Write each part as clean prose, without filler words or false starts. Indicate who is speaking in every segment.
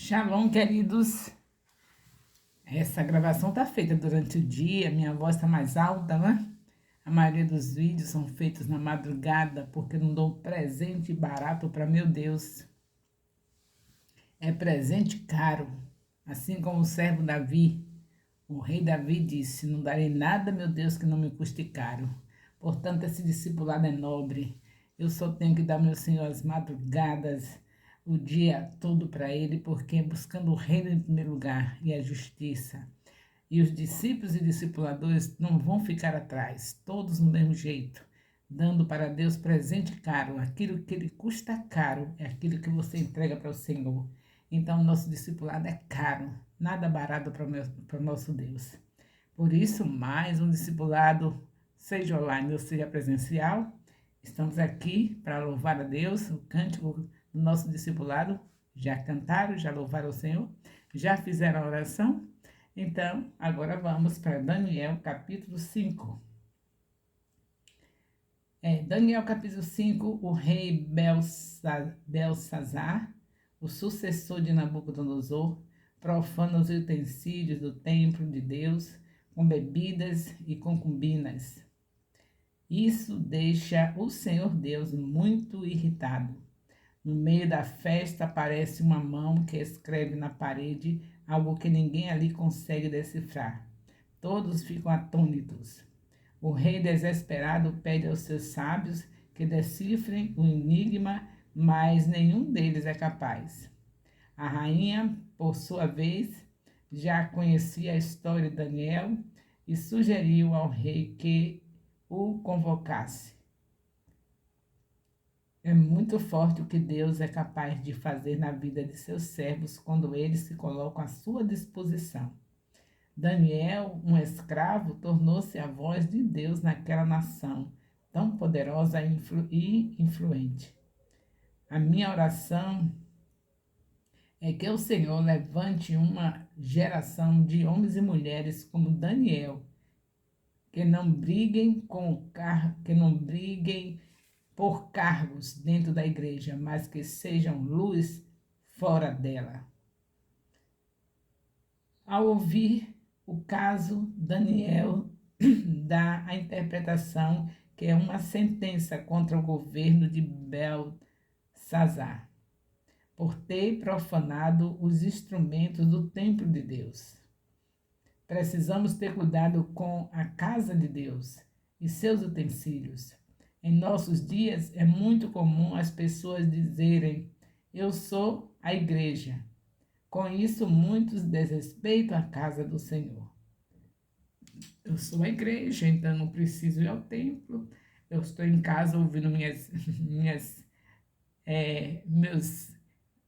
Speaker 1: Shalom, queridos. Essa gravação está feita durante o dia, minha voz está mais alta, né? A maioria dos vídeos são feitos na madrugada porque não dou presente barato para meu Deus. É presente caro, assim como o servo Davi. O rei Davi disse: não darei nada, meu Deus, que não me custe caro. Portanto, esse discipulado é nobre. Eu só tenho que dar, meu Senhor, as madrugadas, o dia todo para Ele, porque buscando o reino em primeiro lugar e a justiça. E os discípulos e discipuladores não vão ficar atrás, todos no mesmo jeito, dando para Deus presente caro. Aquilo que Ele custa caro é aquilo que você entrega para o Senhor. Então, nosso discipulado é caro, nada barato para o nosso Deus. Por isso, mais um discipulado, seja online ou seja presencial, estamos aqui para louvar a Deus, o cântico do nosso discipulado. Já cantaram, já louvaram o Senhor, já fizeram a oração? Então, agora vamos para Daniel capítulo 5. Daniel capítulo 5, o rei Belsazar, o sucessor de Nabucodonosor, profana os utensílios do templo de Deus com bebidas e concubinas. Isso deixa o Senhor Deus muito irritado. No meio da festa aparece uma mão que escreve na parede algo que ninguém ali consegue decifrar. Todos ficam atônitos. O rei desesperado pede aos seus sábios que decifrem o enigma, mas nenhum deles é capaz. A rainha, por sua vez, já conhecia a história de Daniel e sugeriu ao rei que o convocasse. É muito forte o que Deus é capaz de fazer na vida de seus servos quando eles se colocam à sua disposição. Daniel, um escravo, tornou-se a voz de Deus naquela nação, tão poderosa e influente. A minha oração é que o Senhor levante uma geração de homens e mulheres como Daniel, que não briguem por cargos dentro da igreja, mas que sejam luz fora dela. Ao ouvir o caso, Daniel dá a interpretação que é uma sentença contra o governo de Belsazar, por ter profanado os instrumentos do templo de Deus. Precisamos ter cuidado com a casa de Deus e seus utensílios. Em nossos dias é muito comum as pessoas dizerem: eu sou a igreja. Com isso, muitos desrespeitam a casa do Senhor. Eu sou a igreja, então não preciso ir ao templo. Eu estou em casa ouvindo meus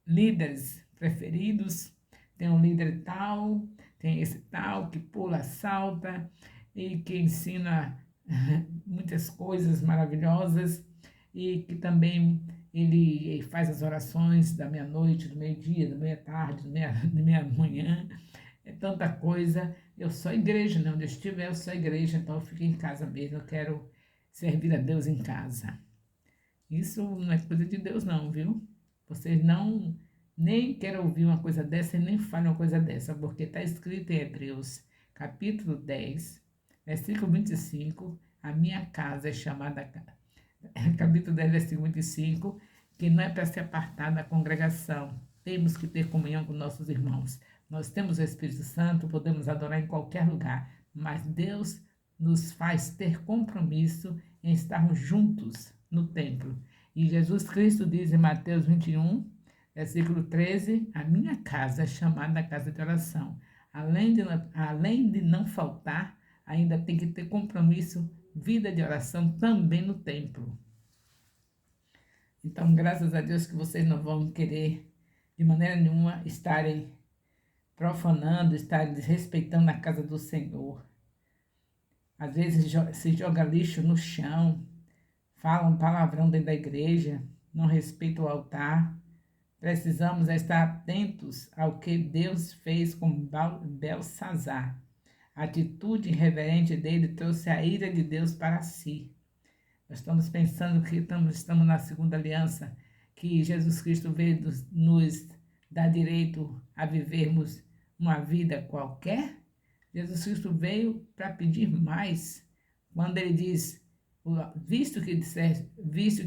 Speaker 1: líderes preferidos. Tem um líder tal, tem esse tal que pula, salta e que ensina muitas coisas maravilhosas e que também ele faz as orações da meia-noite, do meio-dia, da meia-tarde, da meia-manhã. É tanta coisa. Eu sou igreja, né? Onde eu estiver, eu sou igreja, então eu fico em casa mesmo. Eu quero servir a Deus em casa. Isso não é coisa de Deus, não, viu? Vocês não nem querem ouvir uma coisa dessa e nem falem uma coisa dessa, porque está escrito em Hebreus, capítulo 10, versículo 25, a minha casa é chamada, capítulo 10, versículo 25, que não é para se apartar da congregação. Temos que ter comunhão com nossos irmãos. Nós temos o Espírito Santo, podemos adorar em qualquer lugar, mas Deus nos faz ter compromisso em estarmos juntos no templo. E Jesus Cristo diz em Mateus 21, versículo 13, a minha casa é chamada casa de oração. Além de não faltar, ainda tem que ter compromisso, vida de oração também no templo. Então, graças a Deus que vocês não vão querer, de maneira nenhuma, estarem profanando, estarem desrespeitando a casa do Senhor. Às vezes se joga lixo no chão, falam palavrão dentro da igreja, não respeitam o altar. Precisamos estar atentos ao que Deus fez com Belsazar. A atitude irreverente dele trouxe a ira de Deus para si. Nós estamos pensando que estamos na segunda aliança, que Jesus Cristo veio nos dá direito a vivermos uma vida qualquer. Jesus Cristo veio para pedir mais. Quando ele diz, visto que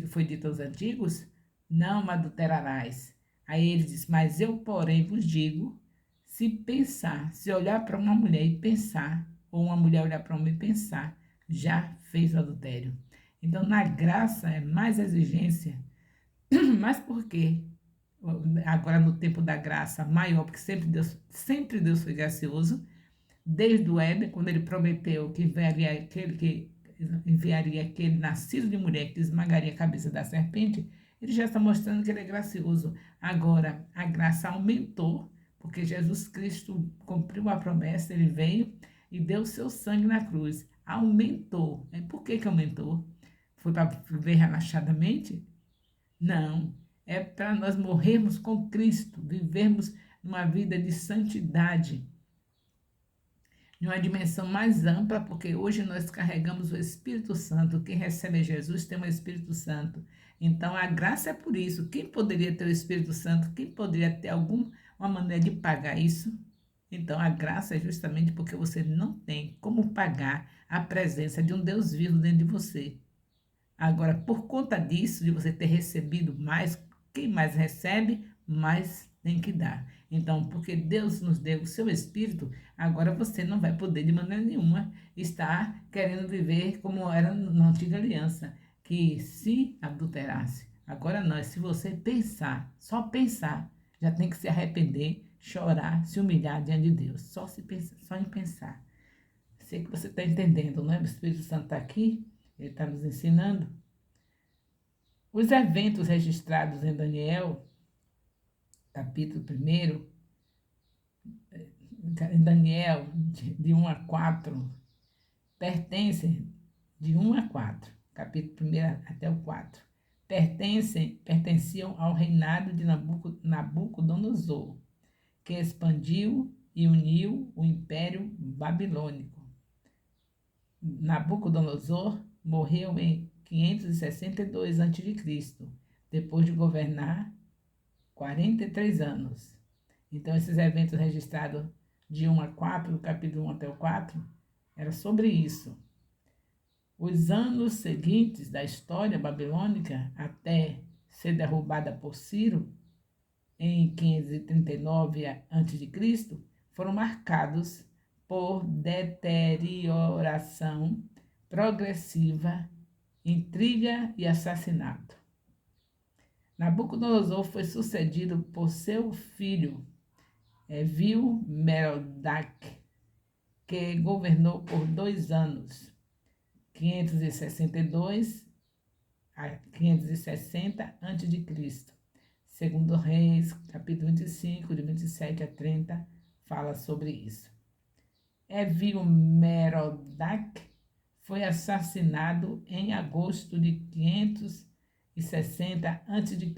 Speaker 1: foi dito aos antigos, não adulterarás. Aí ele diz, mas eu, porém, vos digo, se pensar, se olhar para uma mulher e pensar, ou uma mulher olhar para um homem e pensar, já fez o adultério. Então, na graça é mais exigência. Mas por quê? Agora, no tempo da graça, maior, porque sempre Deus foi gracioso, desde o Éden, quando ele prometeu que enviaria aquele nascido de mulher que esmagaria a cabeça da serpente, ele já está mostrando que ele é gracioso. Agora, a graça aumentou, porque Jesus Cristo cumpriu a promessa, ele veio e deu o seu sangue na cruz. Aumentou. E por que aumentou? Foi para viver relaxadamente? Não. É para nós morrermos com Cristo, vivermos uma vida de santidade, em uma dimensão mais ampla, porque hoje nós carregamos o Espírito Santo. Quem recebe Jesus tem o Espírito Santo. Então, a graça é por isso. Quem poderia ter o Espírito Santo? Quem poderia ter alguma maneira de pagar isso? Então, a graça é justamente porque você não tem como pagar a presença de um Deus vivo dentro de você. Agora, por conta disso, de você ter recebido mais, quem mais recebe, mais tem que dar. Então, porque Deus nos deu o seu Espírito, agora você não vai poder de maneira nenhuma estar querendo viver como era na antiga aliança, que se adulterasse. Agora não, se você pensar, só pensar, já tem que se arrepender, chorar, se humilhar diante de Deus. Só em pensar. Sei que você está entendendo, não é? O Espírito Santo está aqui, ele está nos ensinando. Os eventos registrados em Daniel, capítulo 1, em Daniel, de 1 a 4, pertencem, de 1 a 4, capítulo 1 até o 4, pertenciam ao reinado de Nabucodonosor, que expandiu e uniu o Império Babilônico. Nabucodonosor morreu em 562 a.C., depois de governar 43 anos. Então, esses eventos registrados de 1 a 4, do capítulo 1 até o 4, era sobre isso. Os anos seguintes da história babilônica, até ser derrubada por Ciro, em 539 a.C., foram marcados por deterioração progressiva, intriga e assassinato. Nabucodonosor foi sucedido por seu filho, Evil-Merodach, que governou por 2 anos, 562 a 560 a.C. Segundo Reis, capítulo 25, de 27 a 30, fala sobre isso. Evil-Merodach foi assassinado em agosto de 560 a.C.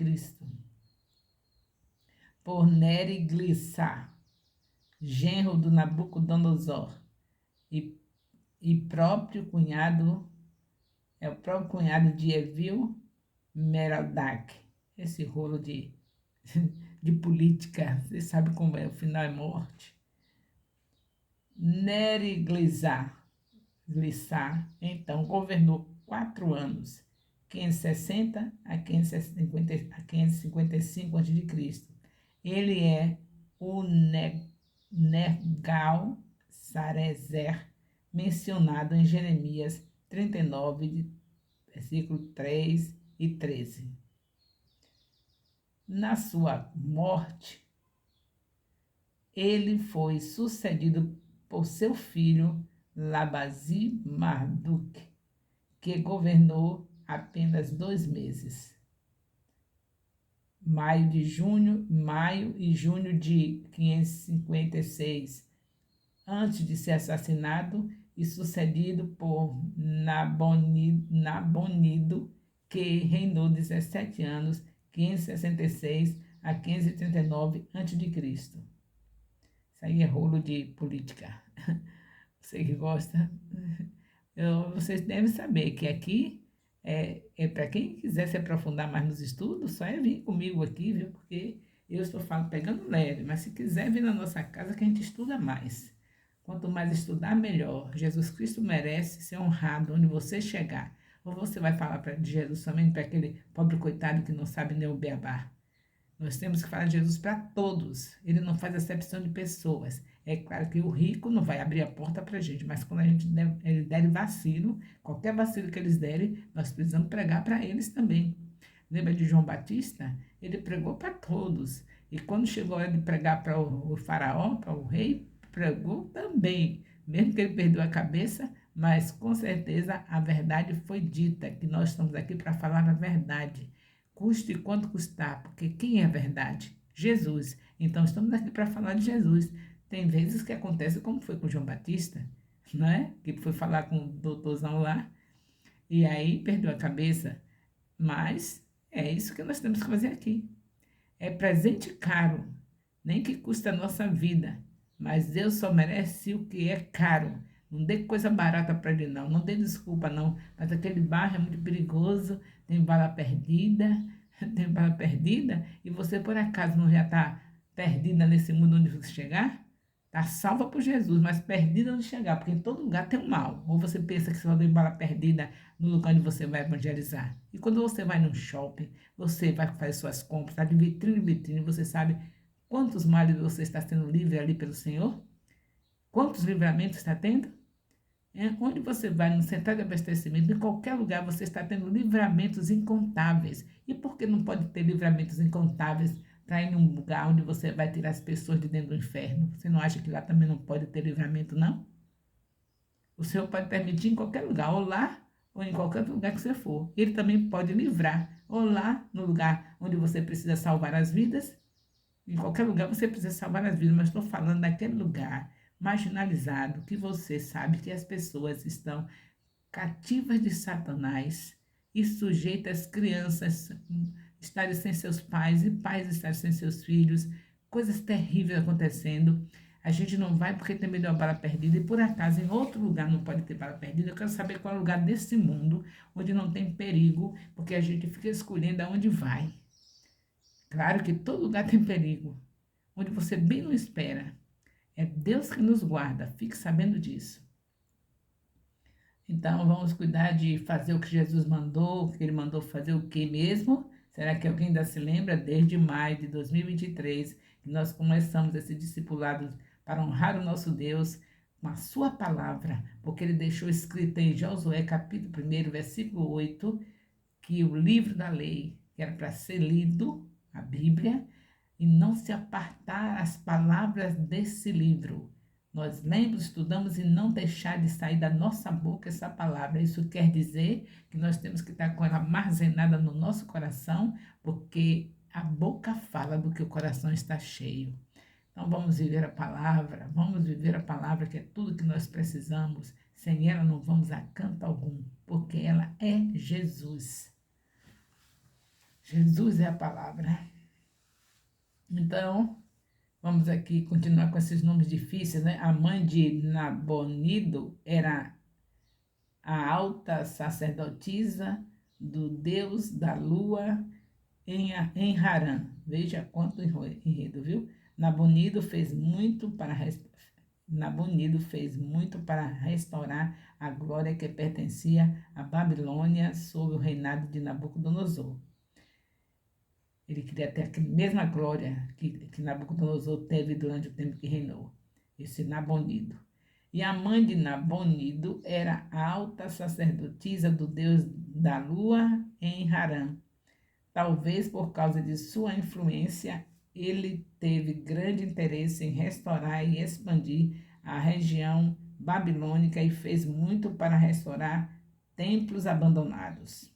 Speaker 1: por Neriglissar, genro do Nabucodonosor, e próprio cunhado de Evil-Merodach. Esse rolo de política, você sabe como é, o final é morte. Neriglissar, então, governou 4 anos, 560 a 555 a.C. Ele é o Nergal-Sarezer, mencionado em Jeremias 39, versículo 3 e 13. Na sua morte, ele foi sucedido por seu filho Labazi-Marduk, que governou apenas 2 meses. Maio e junho de 556, antes de ser assassinado, e sucedido por Nabonido, que reinou 17 anos, 566 a 539 a.C. Isso aí é rolo de política. Você que gosta, vocês devem saber que aqui é para quem quiser se aprofundar mais nos estudos, só é vir comigo aqui, viu? Porque Eu estou falando, pegando leve, mas se quiser vir na nossa casa que a gente estuda mais. Quanto mais estudar, melhor. Jesus Cristo merece ser honrado onde você chegar. Ou você vai falar de Jesus somente para aquele pobre coitado que não sabe nem o beabá. Nós temos que falar de Jesus para todos. Ele não faz acepção de pessoas. É claro que o rico não vai abrir a porta para a gente, mas quando a gente ele der vacilo, qualquer vacilo que eles derem, nós precisamos pregar para eles também. Lembra de João Batista? Ele pregou para todos. E quando chegou a hora de pregar para o faraó, para o rei, pregou também. Mesmo que ele perdeu a cabeça, mas com certeza a verdade foi dita, que nós estamos aqui para falar a verdade. Custe quanto custar, porque quem é a verdade? Jesus. Então estamos aqui para falar de Jesus. Tem vezes que acontece como foi com João Batista, não é? Que foi falar com o doutorzão lá, e aí perdeu a cabeça. Mas é isso que nós temos que fazer aqui. É presente caro, nem que custa a nossa vida. Mas Deus só merece o que é caro. Não dê coisa barata para ele, não. Não dê desculpa, não. Mas aquele barro é muito perigoso, tem bala perdida, tem bala perdida, e você, por acaso, não já está perdida nesse mundo onde você chegar? Está salva por Jesus, mas perdida onde chegar, porque em todo lugar tem um mal. Ou você pensa que só tem bala perdida no lugar onde você vai evangelizar. E quando você vai num shopping, você vai fazer suas compras, está de vitrine em vitrine, você sabe quantos males você está sendo livre ali pelo Senhor? Quantos livramentos está tendo? Onde você vai, no centro de abastecimento, em qualquer lugar, você está tendo livramentos incontáveis. E por que não pode ter livramentos incontáveis para ir num lugar onde você vai tirar as pessoas de dentro do inferno? Você não acha que lá também não pode ter livramento, não? O Senhor pode permitir em qualquer lugar, ou lá, ou em qualquer lugar que você for. Ele também pode livrar, ou lá, no lugar onde você precisa salvar as vidas. Em qualquer lugar você precisa salvar as vidas, mas estou falando daquele lugar marginalizado que você sabe que as pessoas estão cativas de Satanás e sujeitas crianças estarem sem seus pais e pais estarem sem seus filhos, coisas terríveis acontecendo. A gente não vai porque tem medo de uma bala perdida e por acaso em outro lugar não pode ter bala perdida. Eu quero saber qual é o lugar desse mundo onde não tem perigo, porque a gente fica escolhendo aonde vai. Claro que todo lugar tem perigo, onde você bem não espera. É Deus que nos guarda, fique sabendo disso. Então, vamos cuidar de fazer o que Jesus mandou, que ele mandou fazer o que mesmo? Será que alguém ainda se lembra? Desde maio de 2023, que nós começamos esse discipulado para honrar o nosso Deus com a sua palavra, porque ele deixou escrito em Josué capítulo 1, versículo 8, que o livro da lei, que era para ser lido, a Bíblia, e não se apartar as palavras desse livro. Nós lemos, estudamos e não deixar de sair da nossa boca essa palavra. Isso quer dizer que nós temos que estar com ela armazenada no nosso coração, porque a boca fala do que o coração está cheio. Então vamos viver a palavra que é tudo que nós precisamos. Sem ela não vamos a canto algum, porque ela é Jesus. Jesus é a palavra. Então, vamos aqui continuar com esses nomes difíceis, né? A mãe de Nabonido era a alta sacerdotisa do deus da lua em Harã. Veja quanto enredo, viu? Nabonido fez muito para restaurar a glória que pertencia à Babilônia sob o reinado de Nabucodonosor. Ele queria ter a mesma glória que Nabucodonosor teve durante o tempo que reinou, esse Nabonido. E a mãe de Nabonido era a alta sacerdotisa do deus da lua em Harã. Talvez por causa de sua influência, ele teve grande interesse em restaurar e expandir a região babilônica e fez muito para restaurar templos abandonados.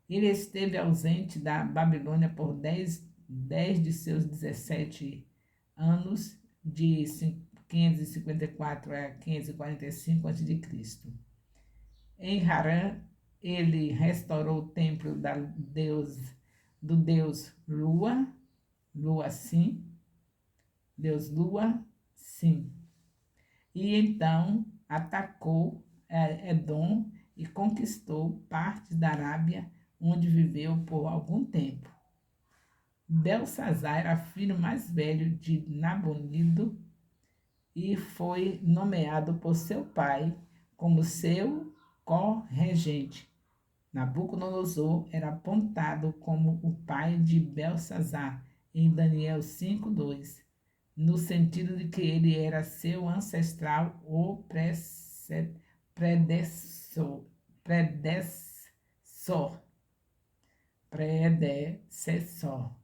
Speaker 1: Ele esteve ausente da Babilônia por 10 de seus 17 anos, de 554 a 545 a.C. Em Harã, ele restaurou o templo do deus Lua, Deus Lua, sim. E então atacou Edom e conquistou parte da Arábia, onde viveu por algum tempo. Belsazar era filho mais velho de Nabonido e foi nomeado por seu pai como seu corregente. Nabucodonosor era apontado como o pai de Belsazar em Daniel 5:2, no sentido de que ele era seu ancestral ou predecessor. predecessor. predecessor.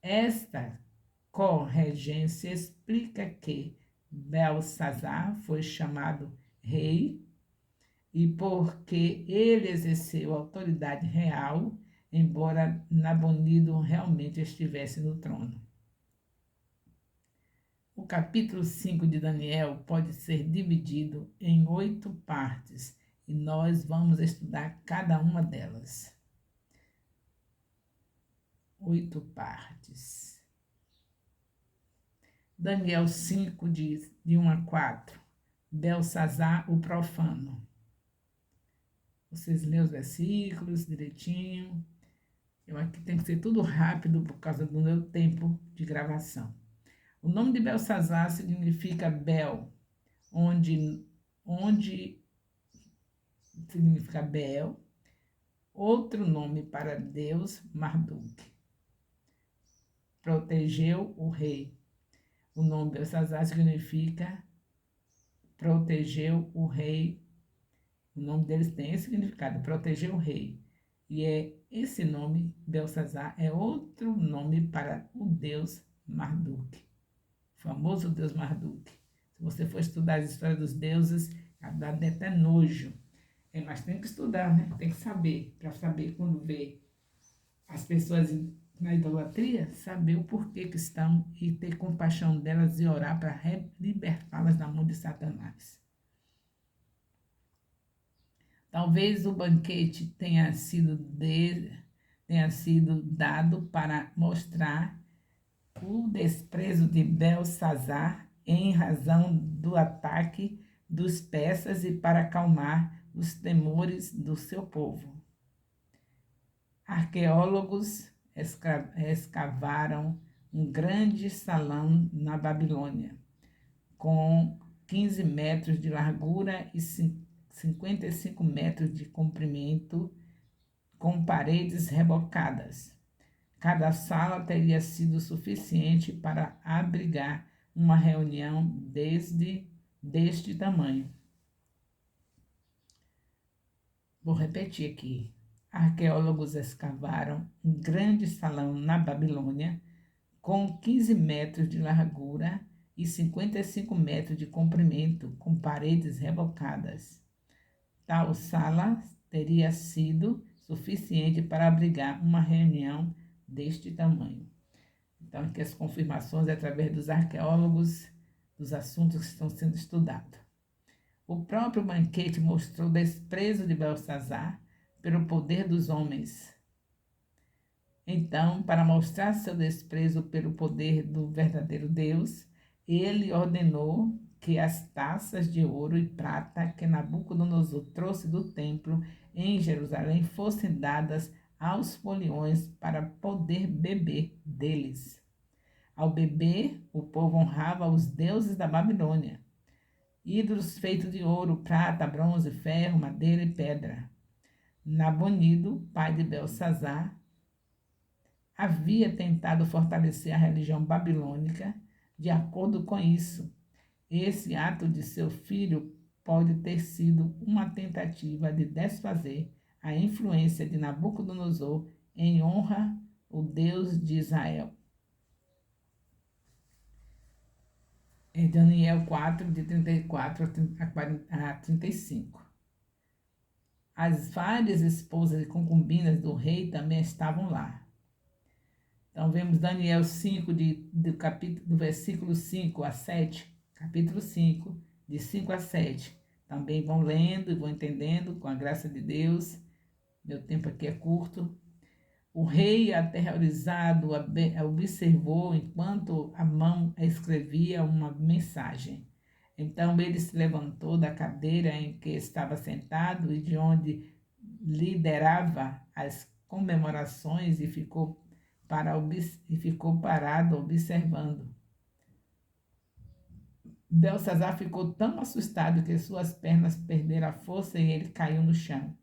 Speaker 1: Esta corregência explica que Belsazar foi chamado rei e porque ele exerceu autoridade real, embora Nabonido realmente estivesse no trono. O capítulo 5 de Daniel pode ser dividido em 8 partes e nós vamos estudar cada uma delas. 8 partes. Daniel 5 diz, de 1 a 4, Belsazar o profano. Vocês lêem os versículos direitinho. Eu aqui tem que ser tudo rápido por causa do meu tempo de gravação. O nome de Belsazar significa Bel, onde significa Bel, outro nome para Deus, Marduk. Protegeu o rei. O nome Belsazar significa protegeu o rei. O nome deles tem esse significado, protegeu o rei. E esse nome, Belsazar, é outro nome para o deus Marduk. O famoso deus Marduk. Se você for estudar a história dos deuses, dá até nojo. Mas tem que estudar, né? Tem que saber, para saber quando vê as pessoas na idolatria, saber o porquê que estão e ter compaixão delas e orar para libertá-las da mão de Satanás. Talvez o banquete tenha sido dado para mostrar o desprezo de Belsazar em razão do ataque dos persas e para acalmar os temores do seu povo. Arqueólogos escavaram um grande salão na Babilônia, com 15 metros de largura e 55 metros de comprimento, com paredes rebocadas. Cada sala teria sido suficiente para abrigar uma reunião deste tamanho. Vou repetir aqui. Arqueólogos escavaram um grande salão na Babilônia, com 15 metros de largura e 55 metros de comprimento, com paredes rebocadas. Tal sala teria sido suficiente para abrigar uma reunião deste tamanho. Então, aqui as confirmações através dos arqueólogos dos assuntos que estão sendo estudados. O próprio banquete mostrou o desprezo de Belsazar pelo poder dos homens. Então, para mostrar seu desprezo pelo poder do verdadeiro Deus, ele ordenou que as taças de ouro e prata que Nabucodonosor trouxe do templo em Jerusalém fossem dadas aos foliões para poder beber deles. Ao beber, o povo honrava os deuses da Babilônia, ídolos feitos de ouro, prata, bronze, ferro, madeira e pedra. Nabonido, pai de Belsazar, havia tentado fortalecer a religião babilônica. De acordo com isso, esse ato de seu filho pode ter sido uma tentativa de desfazer a influência de Nabucodonosor em honra ao Deus de Israel. Em Daniel 4, de 34 a 35. As várias esposas e concubinas do rei também estavam lá. Então, vemos Daniel 5, do versículo 5 a 7, capítulo 5, de 5 a 7. Também vão lendo e vão entendendo, com a graça de Deus. Meu tempo aqui é curto. O rei, aterrorizado, observou enquanto a mão escrevia uma mensagem. Então ele se levantou da cadeira em que estava sentado e de onde liderava as comemorações e ficou e ficou parado observando. Belsazar ficou tão assustado que suas pernas perderam a força e ele caiu no chão.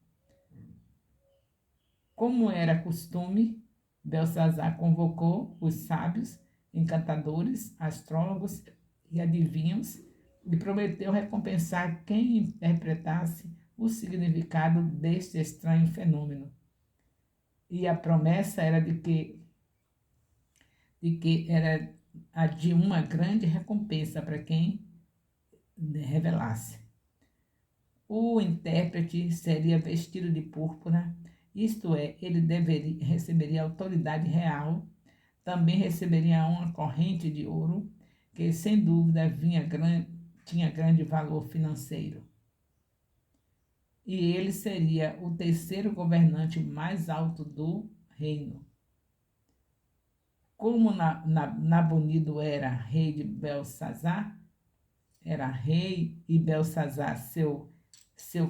Speaker 1: Como era costume, Belsazar convocou os sábios, encantadores, astrólogos e adivinhos e prometeu recompensar quem interpretasse o significado deste estranho fenômeno. E a promessa era de que era a de uma grande recompensa para quem revelasse. O intérprete seria vestido de púrpura, isto é, ele receberia autoridade real, também receberia uma corrente de ouro, que sem dúvida tinha grande valor financeiro. E ele seria o terceiro governante mais alto do reino. Como Nabonido era rei de Belsazar, era rei e Belsazar seu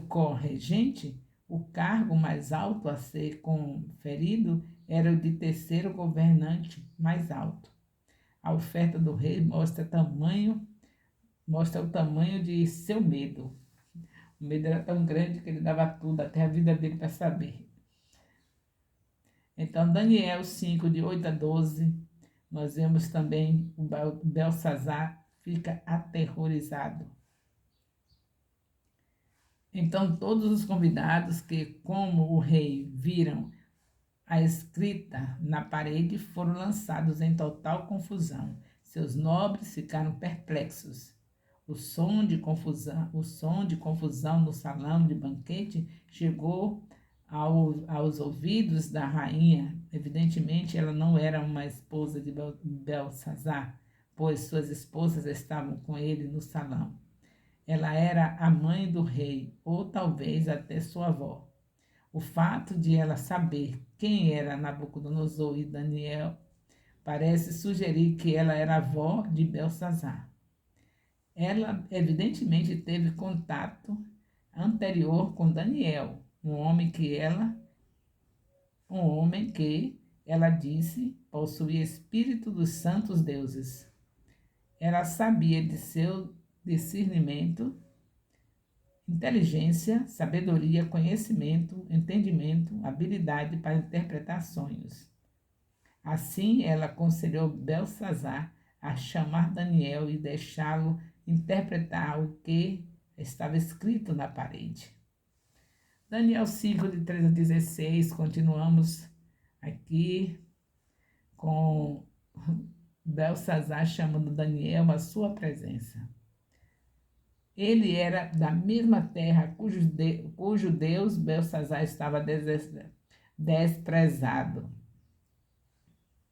Speaker 1: co-regente, o cargo mais alto a ser conferido era o de terceiro governante mais alto. A oferta do rei mostra o tamanho de seu medo. O medo era tão grande que ele dava tudo, até a vida dele, para saber. Então, Daniel 5, de 8 a 12, nós vemos também o Belsazar fica aterrorizado. Então, todos os convidados que, como o rei, viram a escrita na parede foram lançados em total confusão. Seus nobres ficaram perplexos. O som de confusão no salão de banquete chegou aos ouvidos da rainha. Evidentemente, ela não era uma esposa de Belsazar, pois suas esposas estavam com ele no salão. Ela era a mãe do rei, ou talvez até sua avó. O fato de ela saber quem era Nabucodonosor e Daniel parece sugerir que ela era avó de Belsazar. Ela evidentemente teve contato anterior com Daniel, um homem que ela disse possuía espírito dos santos deuses. Ela sabia de seu discernimento, inteligência, sabedoria, conhecimento, entendimento, habilidade para interpretar sonhos. Assim, ela aconselhou Belsazar a chamar Daniel e deixá-lo interpretar o que estava escrito na parede. Daniel 5, de 13 a 16, continuamos aqui com Belsazar chamando Daniel à sua presença. Ele era da mesma terra cujo Deus Belsazar estava desprezado.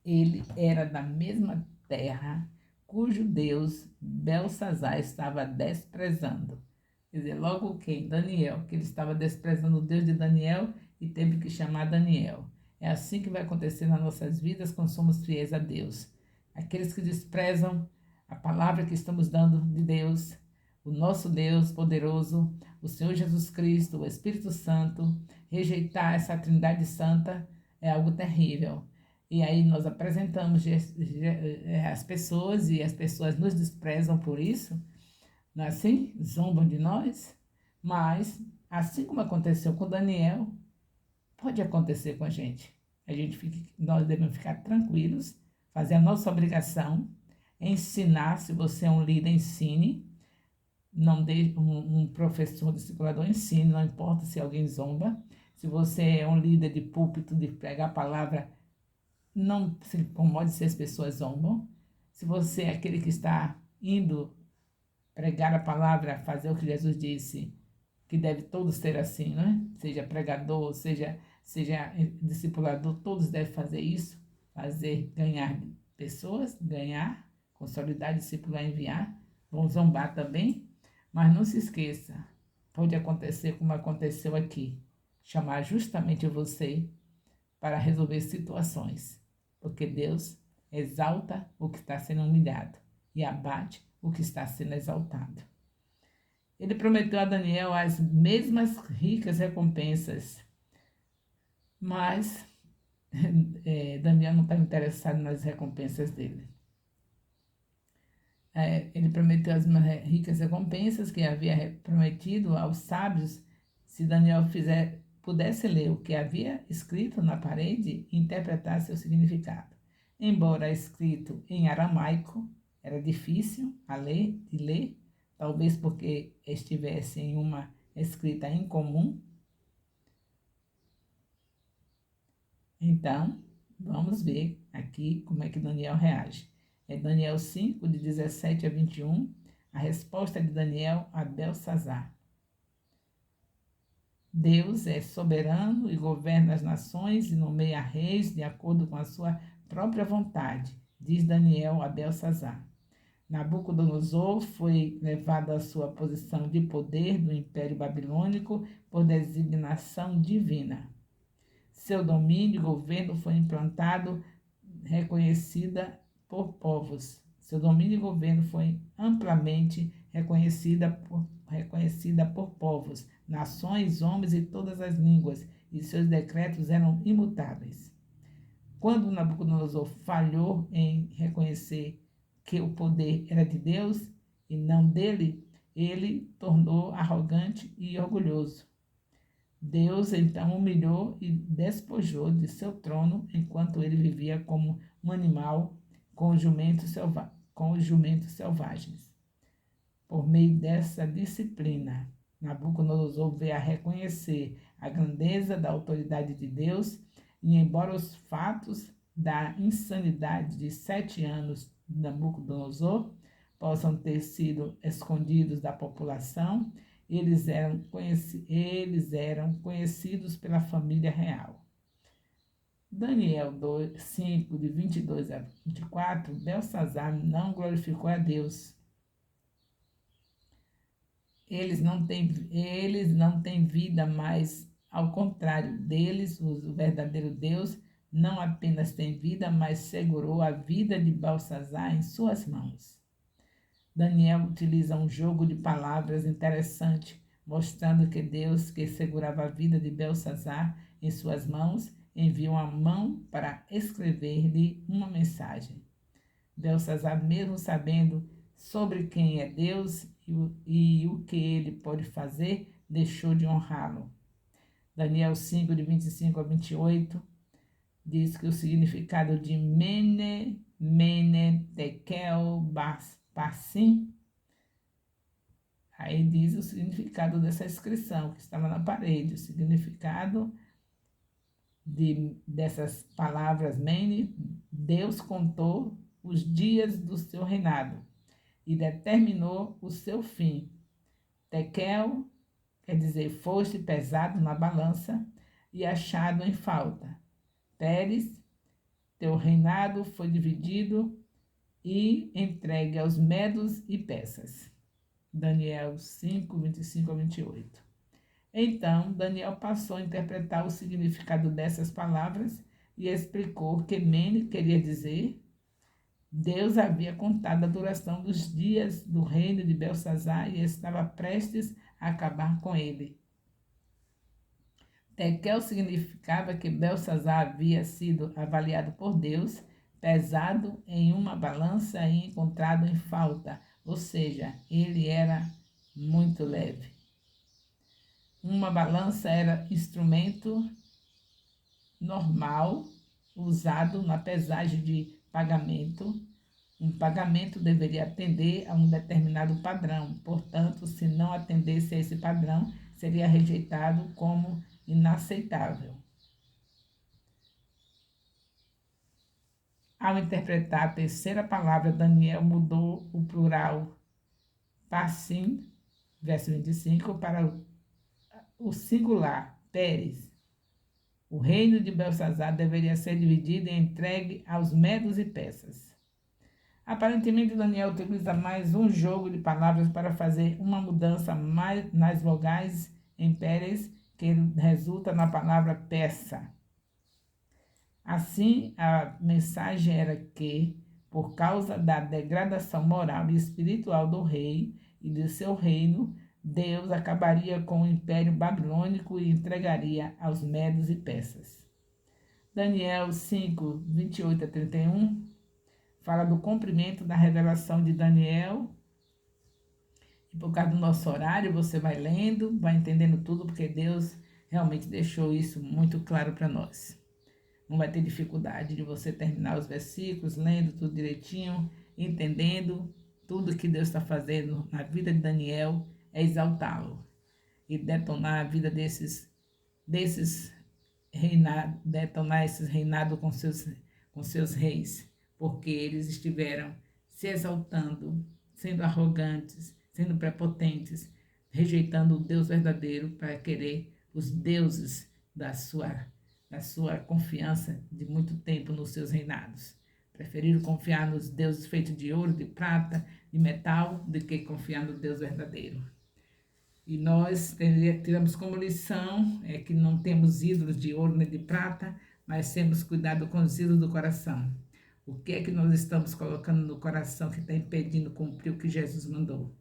Speaker 1: Ele era da mesma terra cujo Deus Belsazar estava desprezando. Quer dizer, logo quem? Daniel, que ele estava desprezando o Deus de Daniel e teve que chamar Daniel. É assim que vai acontecer nas nossas vidas quando somos fiéis a Deus. Aqueles que desprezam a palavra que estamos dando de Deus, o nosso Deus poderoso, o Senhor Jesus Cristo, o Espírito Santo, rejeitar essa Trindade Santa é algo terrível. E aí nós apresentamos as pessoas e as pessoas nos desprezam por isso, não é assim? Zombam de nós. Mas, assim como aconteceu com Daniel, pode acontecer com a gente. Nós devemos ficar tranquilos, fazer a nossa obrigação, ensinar. Se você é um líder, ensine. Não dê um professor, discipulador, ensine, não importa se alguém zomba. Se você é um líder de púlpito, de pregar a palavra, não se incomode se as pessoas zombam. Se você é aquele que está indo pregar a palavra, fazer o que Jesus disse, que deve todos ser assim, né? Seja pregador, seja discipulador, todos devem fazer isso, ganhar pessoas, consolidar, discipular, enviar. Vão zombar também, mas não se esqueça, pode acontecer como aconteceu aqui, chamar justamente você para resolver situações, porque Deus exalta o que está sendo humilhado e abate o que está sendo exaltado. Ele prometeu a Daniel as mesmas ricas recompensas, mas Daniel não estava interessado nas recompensas dele. Ele prometeu as ricas recompensas que havia prometido aos sábios se Daniel pudesse ler o que havia escrito na parede e interpretar seu significado. Embora escrito em aramaico, era difícil de ler, talvez porque estivesse em uma escrita incomum. Então, vamos ver aqui como é que Daniel reage. É Daniel 5, de 17 a 21, a resposta de Daniel a Belsazar. Deus é soberano e governa as nações e nomeia reis de acordo com a sua própria vontade, diz Daniel a Belsazar. Nabucodonosor foi levado à sua posição de poder do Império Babilônico por designação divina. Seu domínio e governo foi implantado, reconhecida por povos. Seu domínio e governo foi amplamente reconhecida por povos, nações, homens e todas as línguas, e seus decretos eram imutáveis. Quando Nabucodonosor falhou em reconhecer que o poder era de Deus e não dele, ele tornou arrogante e orgulhoso. Deus então humilhou e despojou de seu trono enquanto ele vivia como um animal com os jumentos selvagens. Por meio dessa disciplina, Nabucodonosor veio a reconhecer a grandeza da autoridade de Deus e, embora os fatos da insanidade de 7 anos de Nabucodonosor possam ter sido escondidos da população, eles eram conhecidos pela família real. Daniel 5, de 22 a 24, Belsazar não glorificou a Deus. Eles não têm vida, mas, ao contrário deles, o verdadeiro Deus não apenas tem vida, mas segurou a vida de Belsazar em suas mãos. Daniel utiliza um jogo de palavras interessante, mostrando que Deus, que segurava a vida de Belsazar em suas mãos, enviou uma mão para escrever-lhe uma mensagem. Belsazar, mesmo sabendo sobre quem é Deus e o que ele pode fazer, deixou de honrá-lo. Daniel 5, de 25 a 28, diz que o significado de Mene, Tekel, Parsim, aí diz o significado dessa inscrição que estava na parede, o significado dessas palavras Mene: Deus contou os dias do seu reinado e determinou o seu fim. Tekel quer dizer, foste pesado na balança e achado em falta. Pérez, teu reinado foi dividido e entregue aos medos e persas. Daniel 5, 25 a 28. Então, Daniel passou a interpretar o significado dessas palavras e explicou que Mene queria dizer: Deus havia contado a duração dos dias do reino de Belsazar e estava prestes a acabar com ele. Tekel significava que Belsazar havia sido avaliado por Deus, pesado em uma balança e encontrado em falta, ou seja, ele era muito leve. Uma balança era instrumento normal usado na pesagem de pagamento. Um pagamento deveria atender a um determinado padrão, portanto, se não atendesse a esse padrão, seria rejeitado como inaceitável. Ao interpretar a terceira palavra, Daniel mudou o plural Parsim, verso 25, para o singular, Pérez. O reino de Belsazar deveria ser dividido e entregue aos medos e persas. Aparentemente, Daniel utiliza mais um jogo de palavras para fazer uma mudança mais nas vogais em Pérez, que resulta na palavra persa. Assim, a mensagem era que, por causa da degradação moral e espiritual do rei e de seu reino, Deus acabaria com o Império Babilônico e entregaria aos medos e persas. Daniel 5, 28 a 31, fala do cumprimento da revelação de Daniel. E por causa do nosso horário, você vai lendo, vai entendendo tudo, porque Deus realmente deixou isso muito claro para nós. Não vai ter dificuldade de você terminar os versículos, lendo tudo direitinho, entendendo tudo que Deus está fazendo na vida de Daniel, é exaltá-lo e detonar a vida desses reinados, detonar esses reinados com seus reis, porque eles estiveram se exaltando, sendo arrogantes, sendo prepotentes, rejeitando o Deus verdadeiro para querer os deuses da sua confiança de muito tempo nos seus reinados. Preferiram confiar nos deuses feitos de ouro, de prata, de metal, do que confiar no Deus verdadeiro. E nós tiramos como lição que não temos ídolos de ouro nem de prata, mas temos cuidado com os ídolos do coração. O que é que nós estamos colocando no coração que está impedindo cumprir o que Jesus mandou?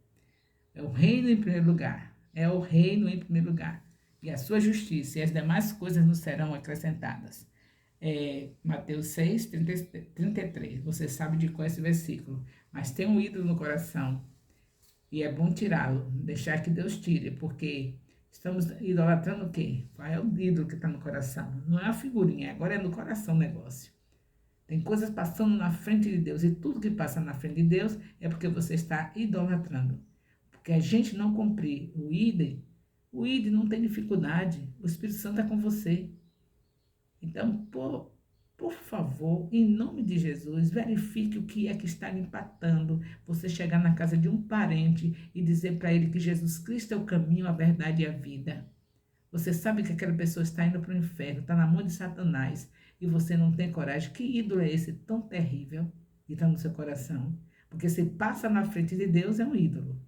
Speaker 1: É o reino em primeiro lugar. É o reino em primeiro lugar. E a sua justiça e as demais coisas nos serão acrescentadas. Mateus 6, 33. Você sabe de qual é esse versículo. Mas tem um ídolo no coração. E é bom tirá-lo. Deixar que Deus tire. Porque estamos idolatrando o quê? Qual é o ídolo que está no coração? Não é a figurinha. Agora é no coração o negócio. Tem coisas passando na frente de Deus. E tudo que passa na frente de Deus é porque você está idolatrando. Porque a gente não cumprir o ID não tem dificuldade. O Espírito Santo é com você. Então, por favor, em nome de Jesus, verifique o que é que está lhe impactando. Você chegar na casa de um parente e dizer para ele que Jesus Cristo é o caminho, a verdade e a vida. Você sabe que aquela pessoa está indo para o inferno, está na mão de Satanás, e você não tem coragem. Que ídolo é esse tão terrível que está no seu coração? Porque se passa na frente de Deus, é um ídolo.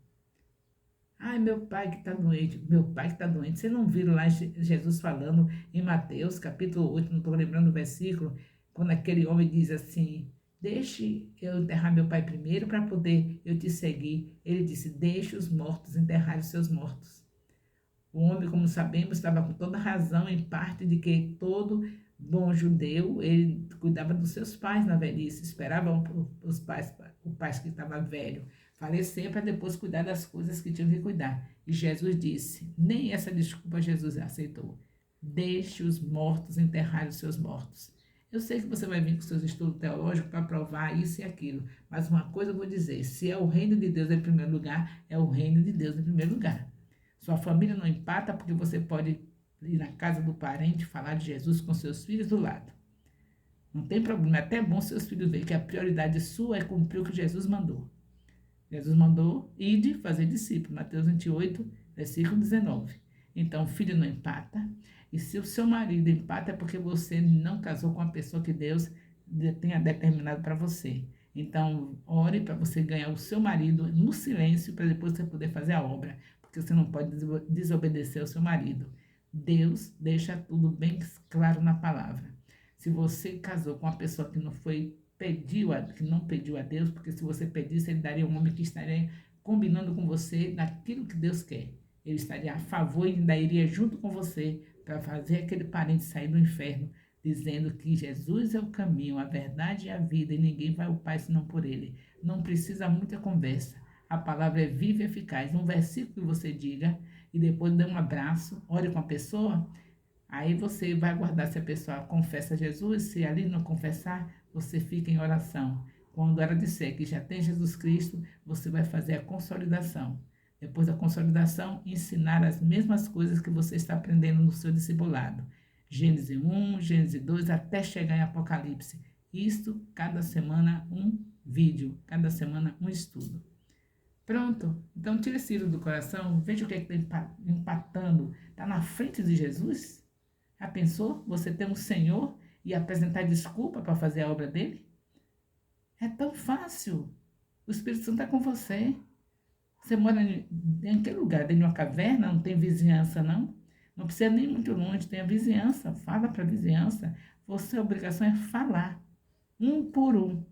Speaker 1: Ai, meu pai que está doente, meu pai que está doente. Vocês não viram lá Jesus falando em Mateus, capítulo 8, não estou lembrando o versículo, quando aquele homem diz assim, deixe eu enterrar meu pai primeiro para poder eu te seguir. Ele disse, deixe os mortos enterrar os seus mortos. O homem, como sabemos, estava com toda razão em parte de que todo bom judeu, ele cuidava dos seus pais na velhice, esperava os pais, o pai que estava velho falecer para depois cuidar das coisas que tinham que cuidar. E Jesus disse, nem essa desculpa Jesus aceitou. Deixe os mortos enterrar os seus mortos. Eu sei que você vai vir com seus estudos teológicos para provar isso e aquilo, mas uma coisa eu vou dizer, se é o reino de Deus em primeiro lugar, é o reino de Deus em primeiro lugar. Sua família não empata porque você pode ir na casa do parente falar de Jesus com seus filhos do lado. Não tem problema, é até bom seus filhos verem que a prioridade sua é cumprir o que Jesus mandou. Jesus mandou ide fazer discípulo, Mateus 28, versículo 19. Então, o filho não empata. E se o seu marido empata, é porque você não casou com a pessoa que Deus tenha determinado para você. Então, ore para você ganhar o seu marido no silêncio, para depois você poder fazer a obra. Porque você não pode desobedecer ao seu marido. Deus deixa tudo bem claro na palavra. Se você casou com uma pessoa que não pediu a Deus, porque se você pedisse, ele daria um homem que estaria combinando com você naquilo que Deus quer. Ele estaria a favor e ainda iria junto com você para fazer aquele parente sair do inferno, dizendo que Jesus é o caminho, a verdade e a vida, e ninguém vai ao Pai senão por ele. Não precisa muita conversa. A palavra é viva e eficaz. Um versículo que você diga e depois dê um abraço, ore com a pessoa. Aí você vai aguardar se a pessoa confessa Jesus, se ali não confessar, você fica em oração. Quando ela disser que já tem Jesus Cristo, você vai fazer a consolidação. Depois da consolidação, ensinar as mesmas coisas que você está aprendendo no seu discipulado. Gênesis 1, Gênesis 2, até chegar em Apocalipse. Isto, cada semana um vídeo, cada semana um estudo. Pronto, então tira esse ídolo do coração, veja o que é que está empatando. Está na frente de Jesus? Já pensou você ter um Senhor e apresentar desculpa para fazer a obra dele? É tão fácil. O Espírito Santo está com você. Você mora em que lugar? Dentro de uma caverna? Não tem vizinhança, não? Não precisa nem muito longe, tem a vizinhança. Fala para a vizinhança. Você, a obrigação é falar. Um por um.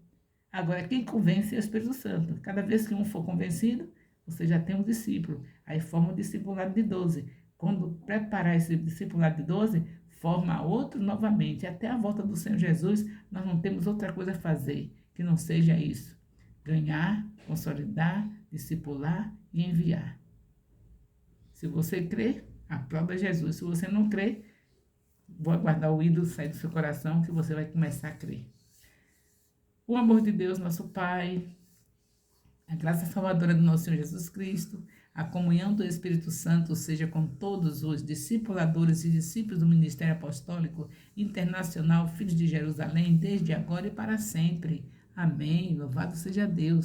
Speaker 1: Agora, quem convence é o Espírito Santo. Cada vez que um for convencido, você já tem um discípulo. Aí forma um discipulado de 12. Quando preparar esse discipulado de 12, forma outro novamente. Até a volta do Senhor Jesus, nós não temos outra coisa a fazer que não seja isso: ganhar, consolidar, discipular e enviar. Se você crê, aprova Jesus. Se você não crê, vou aguardar o ídolo sair do seu coração, que você vai começar a crer. O amor de Deus, nosso Pai, a graça salvadora do nosso Senhor Jesus Cristo, a comunhão do Espírito Santo seja com todos os discipuladores e discípulos do Ministério Apostólico Internacional Filhos de Jerusalém, desde agora e para sempre. Amém. Louvado seja Deus.